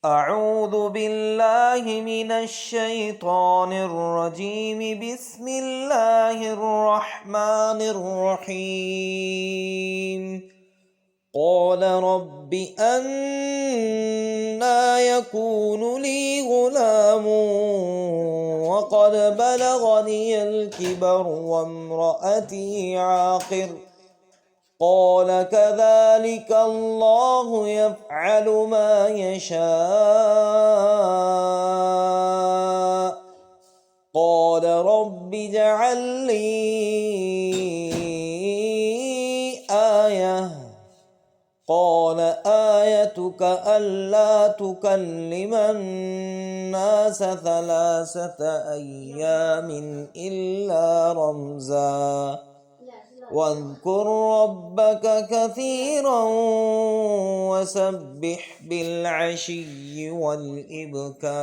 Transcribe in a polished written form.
أعوذ بالله من الشيطان الرجيم. بسم الله الرحمن الرحيم. قال رب أنى يكون لي غلام وقد بلغني الكبر وامرأتي عاقر. قال كذلك الله يفعل ما يشاء. قال رب اجعل لي آية. قال آيتك ألا تكلم الناس 3 أيام إلا رمزا واذكر ربك كثيرا وسبح بالعشي والإبكار.